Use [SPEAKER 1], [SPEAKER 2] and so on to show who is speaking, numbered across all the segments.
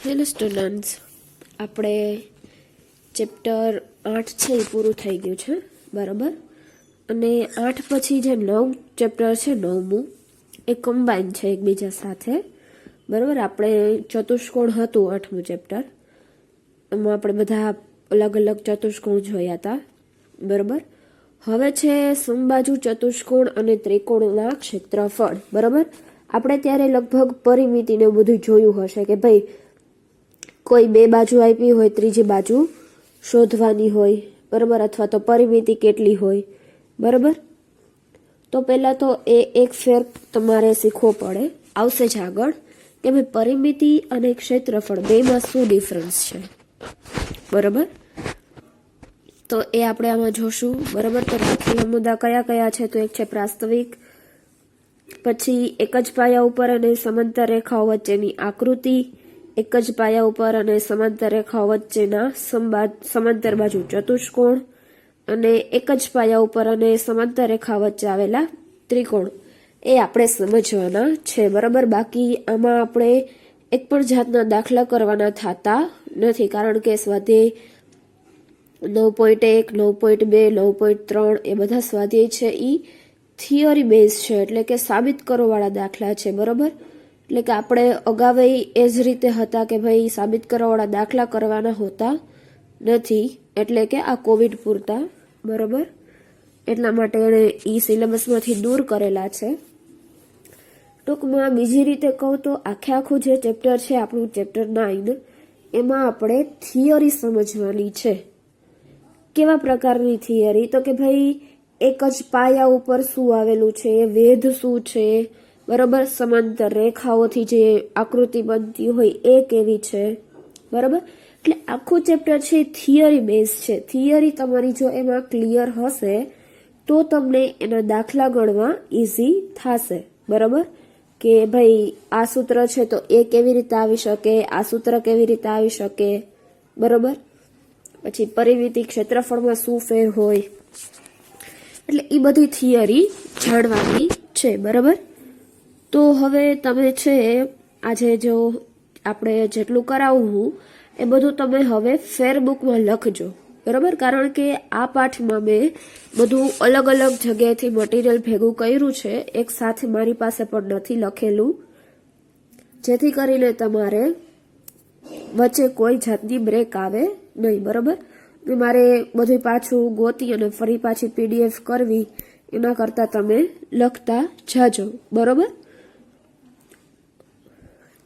[SPEAKER 1] Hello students, આપણે chapter 8 છે એ પૂરું થઈ ગયું છે, બરાબર. અને 8 પછી જે 9 ચેપ્ટર છે, 9મું, એ કમ્બાઈન છે એકબીજા સાથે, બરાબર. આપણે ચતુષ્કોણ હતું 8મું ચેપ્ટર, એમાં આપણે બધા અલગ અલગ ચતુષ્કોણ જોયા હતા, બરાબર. હવે છે સમબાજુ ચતુષ્કોણ અને ત્રિકોણના ક્ષેત્રફળ, બરાબર. આપણે ત્યારે લગભગ પરિમિતિને બધું જોયું હશે કે ભાઈ કોઈ બે બાજુ આપી હોય, ત્રીજી બાજુ શોધવાની હોય, બરાબર, અથવા તો પરિમિતિ કેટલી હોય, બરાબર. તો પહેલા તો એ એક ફેર તમારે શીખવો પડે, આવશે જ આગળ, કે ભાઈ પરિમિતિ અને ક્ષેત્રફળ બેમાં શું ડિફરન્સ છે, બરાબર. તો એ આપણે આમાં જોશું, બરાબર. તો રાખેલા મુદ્દા કયા કયા છે? તો એક છે પ્રાસ્તવિક, પછી એક જ પાયા ઉપર અને સમાંતર રેખાઓ વચ્ચેની આકૃતિ, એક જ પાયા ઉપર અને સમાંતર રેખાઓ વચ્ચેના સમાંતર બાજુ ચતુષ્કોણ, અને એક જ પાયા ઉપર અને સમાંતર રેખા વચ્ચે આવેલા ત્રિકોણ. એ આપણે સમજવાના છે, બરાબર. બાકી આમાં આપણે એક પણ જાતના દાખલા કરવાના થતા નથી, કારણ કે સ્વાધ્યાય 9.1, 9.2, 9.3 એ બધા સ્વાધ્યાય છે એ થિયરી બેઝ છે, એટલે કે સાબિત કરો વાળા દાખલા છે, બરાબર. એટલે કે આપણે અગાઉ એ જ રીતે હતા કે ભાઈ સાબિત કરવા વાળા દાખલા કરવાના હોતા નથી, એટલે કે આ કોવિડ પૂરતા, બરાબર. એટલા માટે એને ઈ સિલેબસમાંથી દૂર કરેલા છે. ટૂંકમાં બીજી રીતે કહું તો આખું જે ચેપ્ટર છે આપણું ચેપ્ટર 9, એમાં આપણે થિયરી સમજવાની છે. કેવા પ્રકારની થિયરી? તો કે ભાઈ એક જ પાયા ઉપર શું આવેલું છે, વેધ શું છે, બરાબર. સમાંતર રેખાઓથી જે આકૃતિ બનતી હોય એ કેવી છે, બરાબર. એટલે આખું ચેપ્ટર છે થિયરી બેઝ છે. થિયરી તમારી જો એમાં ક્લિયર હશે તો તમને એના દાખલા ગણવા ઈઝી થશે, બરાબર. કે ભાઈ આ સૂત્ર છે તો એ કેવી રીતે આવી શકે, આ સૂત્ર કેવી રીતે આવી શકે, બરાબર. પછી પરિમિતિ ક્ષેત્રફળમાં શું ફેર હોય, એટલે એ બધી થિયરી જાણવાની છે, બરાબર. તો હવે તમે છે આજે જો આપણે જેટલું કરાવવું એ બધું તમે હવે ફેરબુકમાં લખજો, બરાબર. કારણ કે આ પાઠમાં મેં બધું અલગ અલગ જગ્યાએથી મટીરિયલ ભેગું કર્યું છે, એક સાથે મારી પાસે પણ નથી લખેલું, જેથી કરીને તમારે વચ્ચે કોઈ જાતની બ્રેક આવે નહીં, બરાબર. મારે બધું પાછું ગોતી અને ફરી પાછી પીડીએફ કરવી એના કરતાં તમે લખતા જાજો, બરાબર.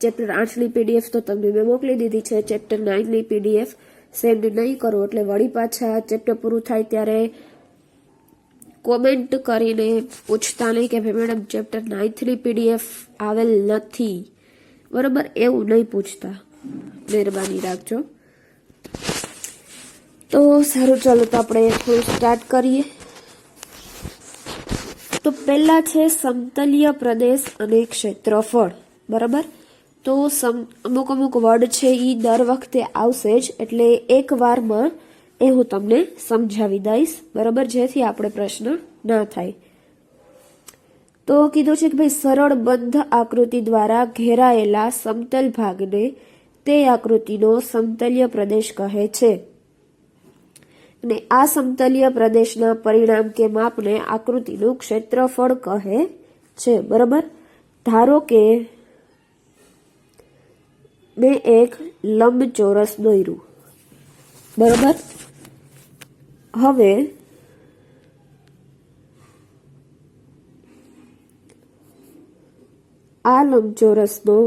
[SPEAKER 1] ચેપ્ટર 8ની પીડીએફ તો તમને મેં મોકલી દીધી છે. ચેપ્ટર 9ની પીડીએફ સેન્ડ નહીં કરો એટલે વળી પાછા ચેપ્ટર પૂરું થાય ત્યારે કોમેન્ટ કરીને પૂછતા નહીં કે ભાઈ મેડમ ચેપ્ટર 9ની પીડીએફ આવેલ નથી, બરાબર. એવું નહીં પૂછતા, મહેરબાની રાખજો. તો સારું, ચાલો તો આપણે થોડું સ્ટાર્ટ કરીએ. તો પહેલા છે સમતલીય પ્રદેશ અને ક્ષેત્રફળ, બરાબર. તો અમુક વર્ડ છે એ દર વખતે આવશે જ, એટલે એક વારમાં એ હું તમને સમજાવી દઈશ, બરાબર, જેથી આપણે પ્રશ્ન ના થાય. તો કીધું છે કે ભાઈ સરળ બંધ આકૃતિ દ્વારા ઘેરાયેલા સમતલ ભાગને તે આકૃતિનો સમતલીય પ્રદેશ કહે છે, અને આ સમતલીય પ્રદેશના પરિણામ કે માપને આકૃતિનું ક્ષેત્રફળ કહે છે, બરાબર. ધારો કે મેં એક લંબચોરસ દોર્યું, બરાબર. હવે આ લંબચોરસનો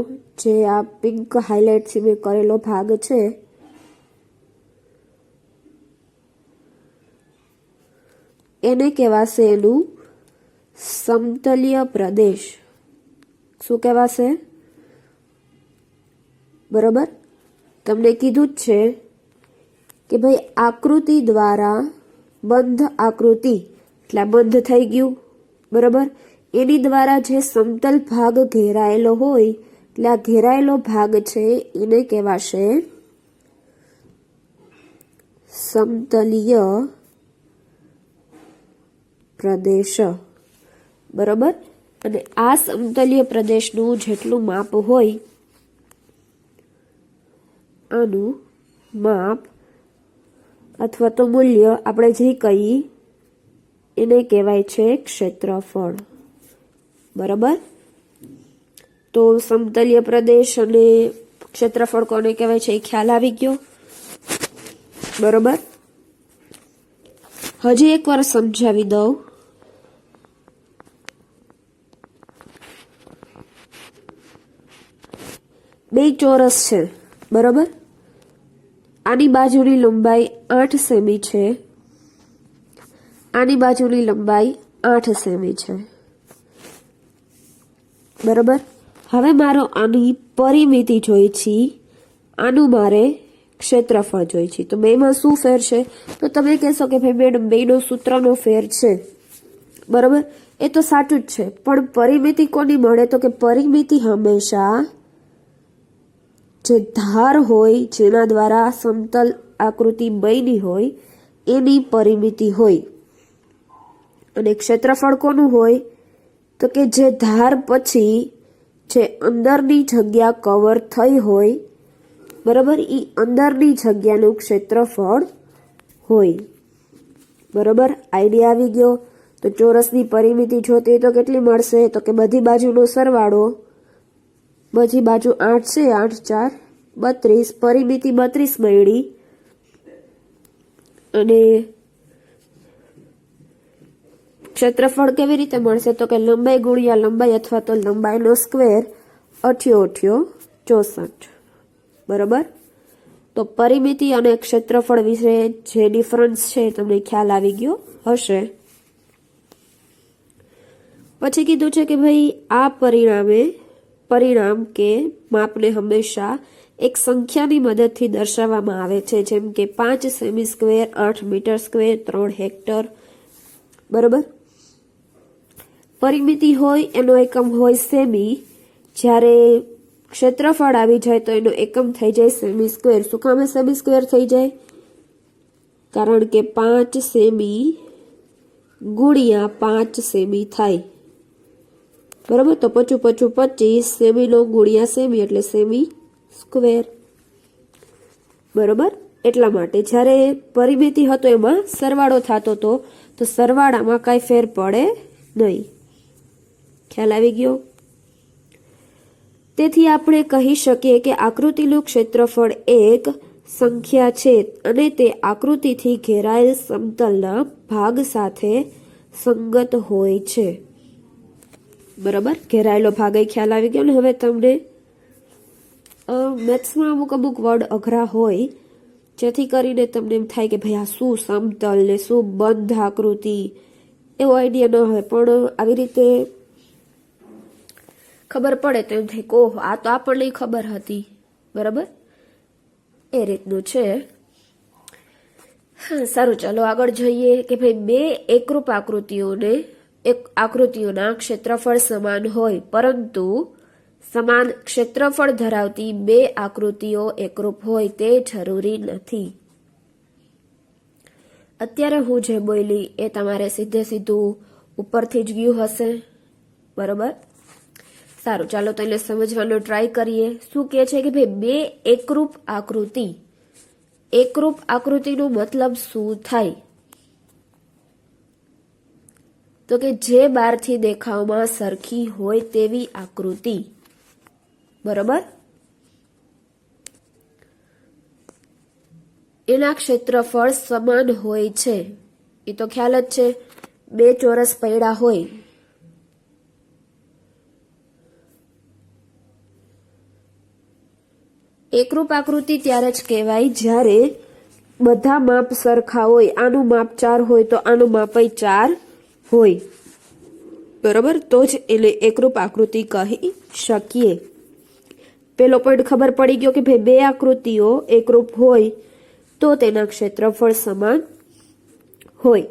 [SPEAKER 1] જે આ પિંક હાઇલાઇટથી મેં કરેલો ભાગ છે એને કહેવાશે એનું સમતલીય પ્રદેશ. શું કહેવાશે? બરાબર. તમને કીધું જ છે કે ભાઈ આકૃતિ દ્વારા બંધ આકૃતિ, એટલે બંધ થઈ ગયું, બરાબર. એની દ્વારા જે સમતલ ભાગ ઘેરાયેલો હોય, એટલે આ ઘેરાયેલો ભાગ છે એને કહેવાશે સમતલીય પ્રદેશ, બરાબર. અને આ સમતલીય પ્રદેશનું જેટલું માપ હોય આનું માપ અથવા તો મૂલ્ય આપણે જે કહીએ એને કહેવાય છે ક્ષેત્રફળ. બરાબર? તો સમતલીય પ્રદેશ અને ક્ષેત્રફળ કોને કહેવાય છે એ ખ્યાલ આવી ગયો. બરોબર? હજી એકવાર સમજાવી દઉં. બે ચોરસ છે. બરોબર? આની બાજુની લંબાઈ 8 સેમી છે, આની બાજુની લંબાઈ 8 સેમી છે. બરોબર? હવે મારો આની પરિમિતિ જોઈ છે, આનું મારે ક્ષેત્રફળ જોઈ છે. તો બેમાં શું ફેર છે? તો તમે કહેશો કે ભાઈ મેડમ બેનો સૂત્રનો ફેર છે. બરોબર? એ તો સાચું જ છે, પણ પરિમિતિ કોની મળે? તો કે પરિમિતિ હંમેશા જે ધાર હોય જેના દ્વારા સમતલ આકૃતિ બની હોય એની પરિમિતિ હોય. અને ક્ષેત્રફળ કોનું હોય? તો કે જે ધાર પછી જે અંદરની જગ્યા કવર થઈ હોય, બરાબર, એ અંદરની જગ્યાનું ક્ષેત્રફળ હોય. બરાબર? આઈડિયા આવી ગયો. તો ચોરસની પરિમિતિ જોતી તો કેટલી મળશે? તો કે બધી બાજુનો સરવાળો, બધી બાજુ 8 છે, 8 4 32, પરિમિતિ 32 મળી. અને ક્ષેત્રફળ કેવી રીતે મળશે? તો કે લંબાઈ ગુણ્યા લંબાઈ અથવા તો લંબાઈનો સ્ક્વેર, 88 64. બરોબર? તો પરિમિતિ અને ક્ષેત્રફળ વિશે જે ડિફરન્સ છે તમને ખ્યાલ આવી ગયો હશે. પછી કીધું છે કે ભાઈ આ પરિણામ કે માપને હંમેશા એક સંખ્યાની મદદથી દર્શાવવામાં આવે છે, જેમ કે 5 સેમી સ્ક્વેર, 8 મીટર સ્ક્વેર, 3 હેક્ટર. બરોબર? પરિમિતિ હોય એનો એકમ હોય સેમી, જ્યારે ક્ષેત્રફળ આવી જાય તો એનો એકમ થઈ જાય સેમી સ્ક્વેર. શું કામ સેમી સ્ક્વેર થઈ જાય? કારણ કે 5 સેમી ગુણ્યા 5 સેમી થાય. બરાબર? તો 5 5 25 સેમીનો ગુણ્યા સેમી એટલે સેમી સ્ક્વેર. બરોબર? એટલા માટે જ્યારે પરિમિતિ હતો એમાં સરવાળો થતો હતો, તો સરવાળામાં કાંઈ ફેર પડે નહીં. ખ્યાલ આવી ગયો? તેથી આપણે કહી શકીએ કે આકૃતિનું ક્ષેત્રફળ એક સંખ્યા છે અને તે આકૃતિથી ઘેરાયેલ સમતલના ભાગ સાથે સંગત હોય છે. બરાબર? ઘેરાયેલો ભાગ એ ખ્યાલ આવી ગયો ને. હવે તમને મેથ્સમાં અમુક વર્ડ અઘરા હોય, જેથી કરીને તમને એમ થાય કે ભાઈ આ શું સમતલ ને શું બંધ આકૃતિ, એવો આઈડિયા ન હોય. પણ આવી રીતે ખબર પડે તો એમ થાય કે ઓહ, આ તો આપણને ખબર હતી. બરાબર? એ રીતનું છે. હા, સારું, ચાલો આગળ જોઈએ કે ભાઈ બે એકરૂપ આકૃતિઓના ક્ષેત્રફળ સમાન હોય, પરંતુ સમાન ક્ષેત્રફળ ધરાવતી બે આકૃતિઓ એકરૂપ હોય તે જરૂરી નથી. અત્યારે હું જે બોલી એ તમારે સીધું ઉપરથી જ ગયું હશે. બરોબર? સારું, ચાલો તો એને સમજવાનો ટ્રાય કરીએ. શું કહે છે કે ભાઈ બે એકરૂપ આકૃતિનો મતલબ શું થાય? તો કે જે બહારથી દેખાવમાં સરખી હોય તેવી આકૃતિ. બરોબર? એના ક્ષેત્રફળ સમાન હોય છે. એ તો ખ્યાલ જ છે. બે ચોરસ પૈડા હોય, એકરૂપ આકૃતિ ત્યારે જ કહેવાય જ્યારે બધા માપ સરખા હોય. આનું માપ 4 હોય તો આનું માપ 4 હોય. બરોબર? તો જ એને એકરૂપ આકૃતિ કહી શકીએ. પેલો પોઈન્ટ ખબર પડી ગયો કે ભાઈ બે આકૃતિઓ એકરૂપ હોય તો તેના ક્ષેત્રફળ સમાન હોય.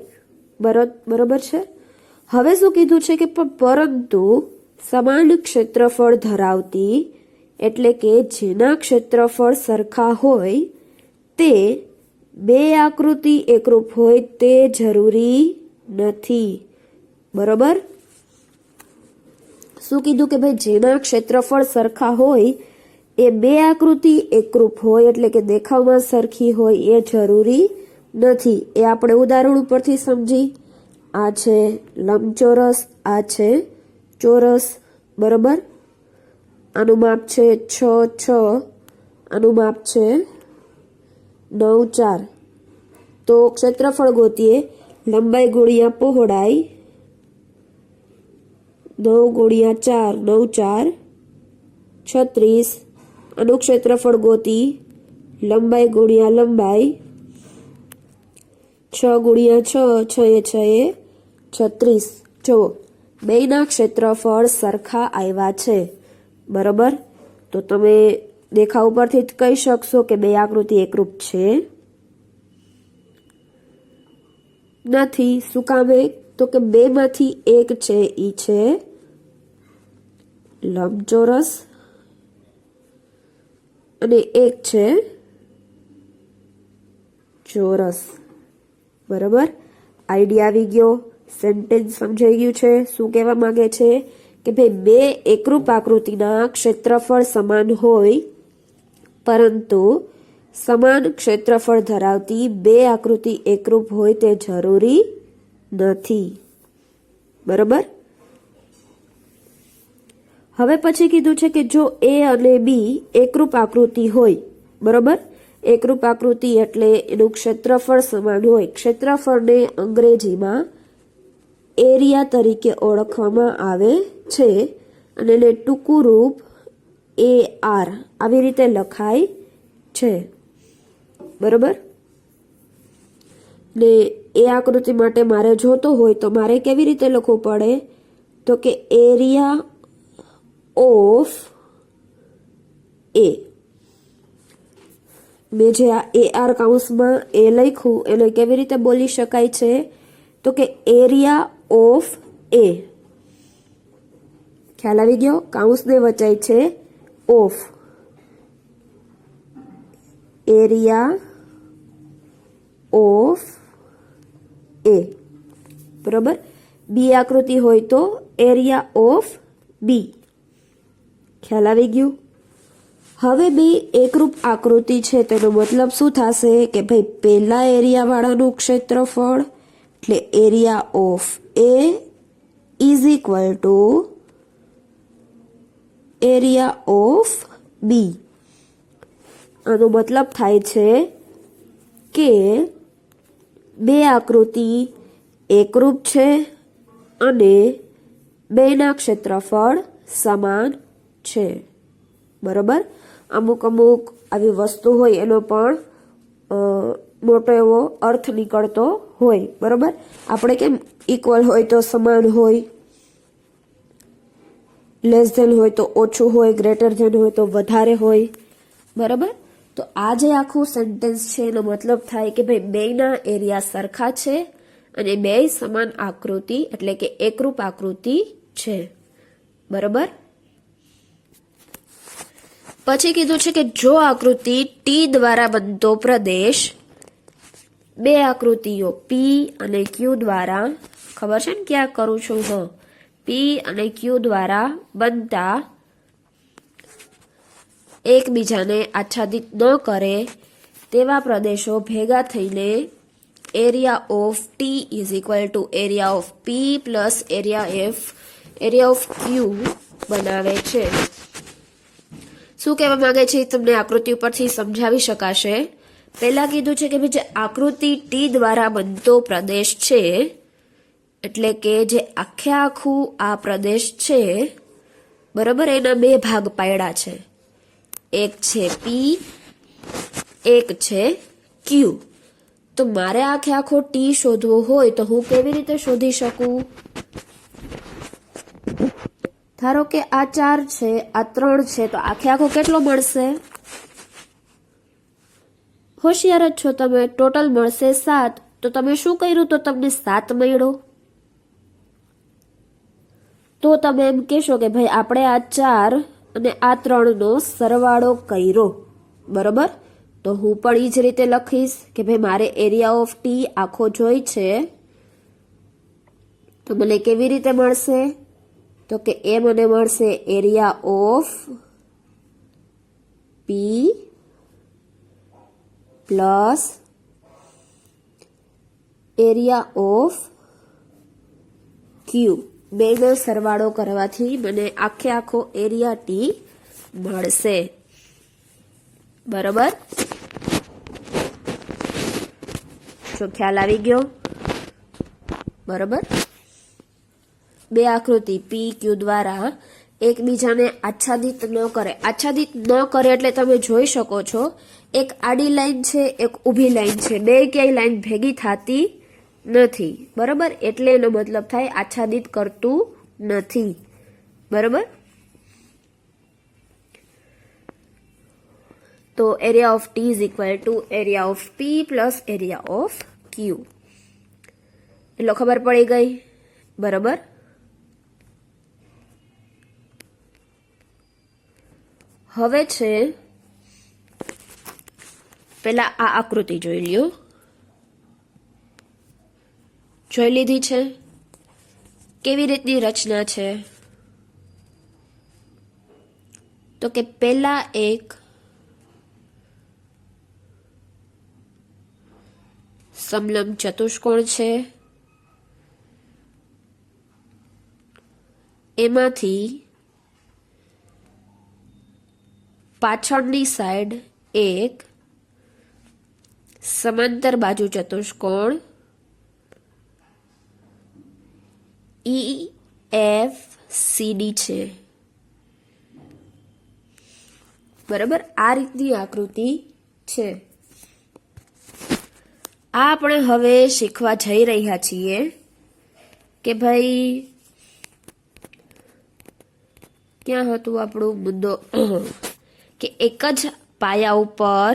[SPEAKER 1] બરોબર છે? હવે શું કીધું છે કે પરંતુ સમાન ક્ષેત્રફળ ધરાવતી, એટલે કે જેના ક્ષેત્રફળ સરખા હોય તે બે આકૃતિ એકરૂપ હોય તે જરૂરી નથી. બરોબર? શું કીધું કે ભાઈ જેના ક્ષેત્રફળ સરખા હોય એ બે આકૃતિ એકરૂપ હોય એટલે કે દેખાવમાં સરખી હોય એ જરૂરી નથી. એ આપણે ઉદાહરણ ઉપરથી સમજી. આ છે લંબચોરસ, આ છે ચોરસ, બરોબર. આનું માપ છે 6, 6, આનું માપ છે 9, 4. તો ક્ષેત્રફળ ગોતીએ. લંબાઈ ગુણ્યા પહોળાઈ, 9 ગુણ્યા 4, 9, 4, 36. આનું ક્ષેત્રફળ ગોતી. લંબાઈ ગુણ્યા લંબાઈ, 6 ગુણ્યા 6, 6 એ 36. જુઓ, બેયના ક્ષેત્રફળ સરખા આવ્યા છે, બરોબર. તો તમે દેખાવ પરથી જ કહી શકશો કે બે આકૃતિ એકરૂપ છે? નથી. શું કામ? તો કે બેમાંથી એક છે ઈ છે લંબચોરસ અને એક છે ચોરસ, બરોબર. આઈડિયા આવી ગયો, સેન્ટેન્સ સમજાઈ ગયું છે. શું કહેવા માંગે છે કે ભાઈ બે એકરૂપ આકૃતિના ક્ષેત્રફળ સમાન હોય પરંતુ સમાન ક્ષેત્રફળ ધરાવતી બે આકૃતિ એકરૂપ હોય તે જરૂરી નથી, બરોબર. હવે પછી કીધું છે કે જો એ અને બી એકરૂપ આકૃતિ હોય, બરોબર. એકરૂપ આકૃતિ એટલે એનું ક્ષેત્રફળ સમાન હોય. ક્ષેત્રફળને અંગ્રેજીમાં એરિયા તરીકે ઓળખવામાં આવે છે અને એને ટૂંકું રૂપ AR આવી રીતે લખાય છે, બરોબર. ને એ આકૃતિ માટે મારે જોતો હોય તો મારે કેવી રીતે લખવું પડે? તો કે એરિયા ઓફ એ. મેં જે આ AR કૌંસમાં એ લખ્યું એને કેવી રીતે બોલી શકાય છે? તો કે એરિયા ઓફ એ. ખ્યાલ આવી ગયો? કૌંસને વચાય છે ઓફ. એરિયા ઓફ એ, બરોબર. બી આકૃતિ હોય તો એરિયા ઓફ બી. ખ્યાલ આવી ગયું? હવે બે એકરૂપ આકૃતિ છે તેનો મતલબ શું થશે કે ભાઈ પહેલા એરિયા વાળાનું ક્ષેત્રફળ એટલે area of A is equal to area of B. આનો મતલબ થાય છે કે બે આકૃતિ એકરૂપ છે અને બેના ક્ષેત્રફળ સમાન છે, બરોબર. અમુક આવી વસ્તુ હોય એનો પણ મોટો એવો અર્થ નીકળતો હોય, બરોબર. આપણે કેમ ઇક્વલ હોય તો સમાન હોય, લેસ ધેન હોય તો ઓછું હોય, ગ્રેટર ધેન હોય તો વધારે હોય, બરોબર. તો આ જે આખું સેન્ટેન્સ છે એનો મતલબ થાય કે ભાઈ બેયના એરિયા સરખા છે અને બે સમાન આકૃતિ એટલે કે એકરૂપ આકૃતિ છે, બરોબર. પછી કીધું છે કે જો આકૃતિ ટી દ્વારા બનતો પ્રદેશ બે આકૃતિઓ પી અને ક્યુ દ્વારા, ખબર છે ને ક્યાં કરું છું? હા, પી અને ક્યુ દ્વારા બનતા એકબીજાને આચ્છાદિત ન કરે તેવા પ્રદેશો ભેગા થઈને area of T is equal to area of P plus area of Q બનાવે છે. શું કહેવા માંગે છે તમને આકૃતિ ઉપરથી સમજાવી શકાશે. પહેલા કીધું છે કે ભાઈ જે આકૃતિ ટી દ્વારા બનતો પ્રદેશ છે એટલે કે જે આખું આ પ્રદેશ છે, બરાબર, એના બે ભાગ પાડ્યા છે. એક છે પી, એક છે ક્યુ. તો મારે આખો ટી શોધવો હોય તો હું કેવી રીતે શોધી શકું? ધારો કે આ 4 છે, આ 3 છે, તો આખો કેટલો મળશે? હોશિયાર જ છો તમે, ટોટલ મળશે 7. તો તમે શું કર્યું તો તમને 7 મળ્યો? તો તમે એમ કહેશો કે ભાઈ આપણે આ 4 અને આ 3 નો સરવાળો કર્યો, બરોબર. તો હું પણ એ જ રીતે લખીશ કે ભાઈ મારે એરિયા ઓફ ટી આખો જોઈ છે તો મને કેવી રીતે મળશે? તો કે એ મને મળશે area of P plus area of Q બેનો સરવાળો કરવાથી મને આખે આખો એરિયા ટી મળશે. બરોબર, જો ખ્યાલ આવી ગયો. બરોબર, બે આકૃતિ પી ક્યુ દ્વારા એકબીજાને આચ્છાદિત ન કરે. આચ્છાદિત ન કરે એટલે તમે જોઈ શકો છો એક આડી લાઈન છે, એક ઊભી લાઈન છે, બે ક્યાંય લાઈન ભેગી થતી નથી. બરોબર, એટલે એનો મતલબ થાય આચ્છાદિત કરતું નથી. બરોબર, તો area of T is equal to area of P plus area of Q. એટલો ખબર પડી ગઈ. બરોબર, હવે છે પેલા આ આકૃતિ જોઈ લ્યો. જોઈ લીધી છે કેવી રીતની રચના છે? તો કે પેલા એક સમલંબ ચતુષ્કોણ છે, એમાંથી પાછળની સાઈડ એક સમાંતર બાજુ ચતુષ્કોણ EFCD છે. બરાબર, આ રીતની આકૃતિ છે. આ આપણે હવે શીખવા જઈ રહ્યા છીએ કે ભાઈ ક્યાં હતું આપણો મુદ્દો કે એક જ પાયા ઉપર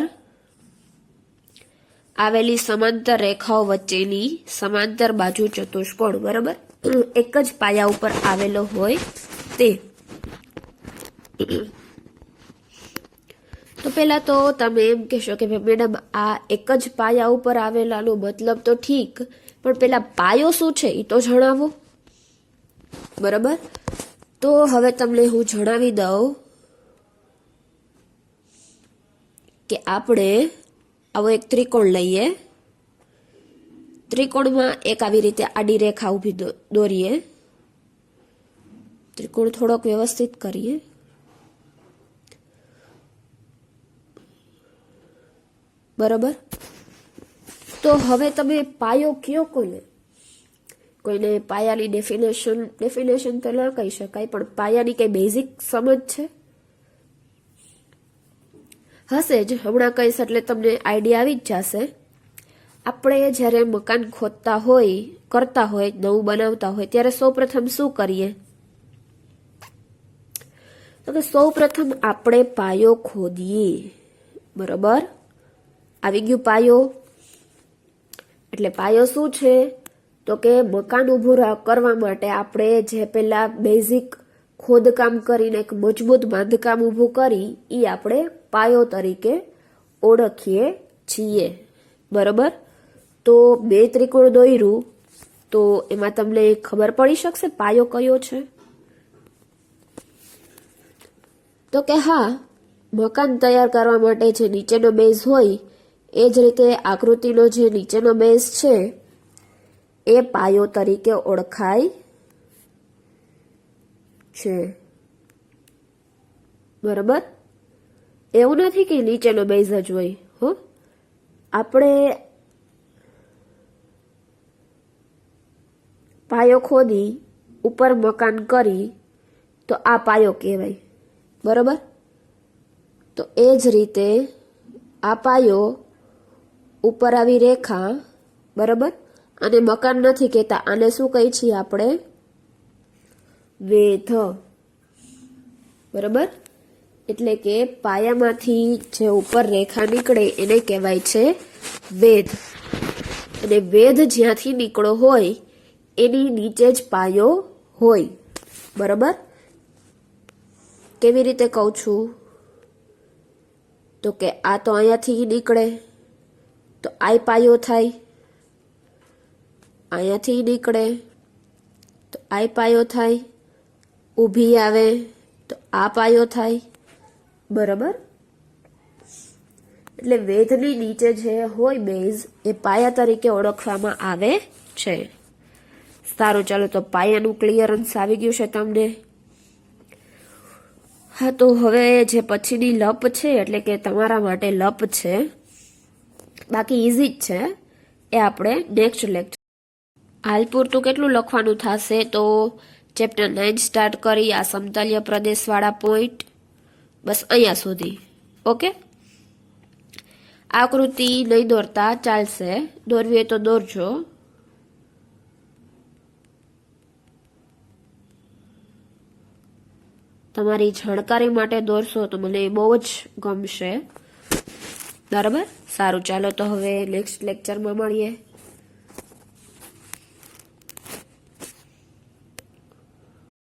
[SPEAKER 1] આવેલી સમાંતર રેખાઓ વચ્ચેની સમાંતર બાજુ ચતુષ્કોણ. બરાબર, એક જ પાયા ઉપર આવેલો હોય તે. તો પેલા તો તમે એમ કહેશો કે મેડમ આ એક જ પાયા ઉપર આવેલાનો મતલબ તો ઠીક, પણ પેલા પાયો શું છે એ તો જણાવો. બરાબર, તો હવે તમને હું જણાવી દઉં કે આપણે આવો એક ત્રિકોણ લઈએ. ત્રિકોણમાં એક આવી રીતે આડી રેખા ઊભી દોરીએ. ત્રિકોણ થોડોક વ્યવસ્થિત કરીએ. બરાબર, તો હવે તમે પાયો કયો કોઈને પાયાની ડેફિનેશન તો ન કહી શકાય, પણ પાયાની કઈ બેઝિક સમજ છે? હશે જ, હમણાં કહીશ એટલે તમને આઈડિયા આવી જ જશે. આપણે જ્યારે મકાન ખોદતા હોય, કરતા હોય, નવું બનાવતા હોય ત્યારે સૌપ્રથમ શું કરીએ? તો કે સૌપ્રથમ આપણે પાયો ખોદીએ. બરાબર, આવી ગયું પાયો. એટલે પાયો શું છે? તો કે મકાન ઊભું કરવા માટે આપણે જે પેલા બેઝિક ખોદકામ કરીને એક મજબૂત બાંધકામ ઊભું કરી એ આપણે પાયો તરીકે ઓળખીએ છીએ. બરાબર, તો બે ત્રિકોણ દોર્યું તો એમાં તમને ખબર પડી શકશે પાયો કયો છે? તો કે હા, મકાન તૈયાર કરવા માટે જે નીચેનો બેઝ હોય એ જ રીતે આકૃતિનો જે નીચેનો બેઝ છે એ પાયો તરીકે ઓળખાય છે. બરાબર, એવું નથી કે નીચેનો બેઝ જ હોય. હો, આપણે પાયો ખોદી ઉપર મકાન કરી તો આ પાયો કહેવાય. બરાબર, તો એ જ રીતે આ પાયો ઉપર આવી રેખા. બરાબર, અને મકાન નથી કહેતા, આને શું કહી છીએ આપણે? વેધ. બરાબર, એટલે કે પાયામાંથી જે ઉપર રેખા નીકળે એને કહેવાય છે વેધ. અને વેધ જ્યાંથી નીકળો હોય એની નીચે જ પાયો હોય. બરાબર, કેવી રીતે કહું છું? તો કે આ તો અહીંયાથી નીકળે તો આ પાયો થાય, અહીંયાથી નીકળે તો આ પાયો થાય, ઊભી આવે તો આ પાયો થાય. બરાબર, એટલે વેધની નીચે જે હોય બેઝ એ પાયા તરીકે ઓળખવામાં આવે છે. સારું, ચાલો તો પાયાનું ક્લિયરન્સ આવી ગયું છે તમને. હા, તો હવે જે પછીની લપ છે એટલે કે તમારા માટે લપ છે, બાકી ઇઝી જ છે, એ આપણે નેક્સ્ટ લેક્ચર. હાલ પૂરતું કેટલું લખવાનું થશે તો ચેપ્ટર 9 સ્ટાર્ટ કરી આ સમતલ્ય પ્રદેશવાળા પોઈન્ટ બસ અહીંયા સુધી. ઓકે, આકૃતિ નહીં દોરતા ચાલશે, દોરવી હોય તો દોરજો. તમારી જાણકારી માટે દોરશો તો મને બહુ જ ગમશે. બરાબર, સારું, ચાલો તો હવે નેક્સ્ટ લેક્ચરમાં મળીએ.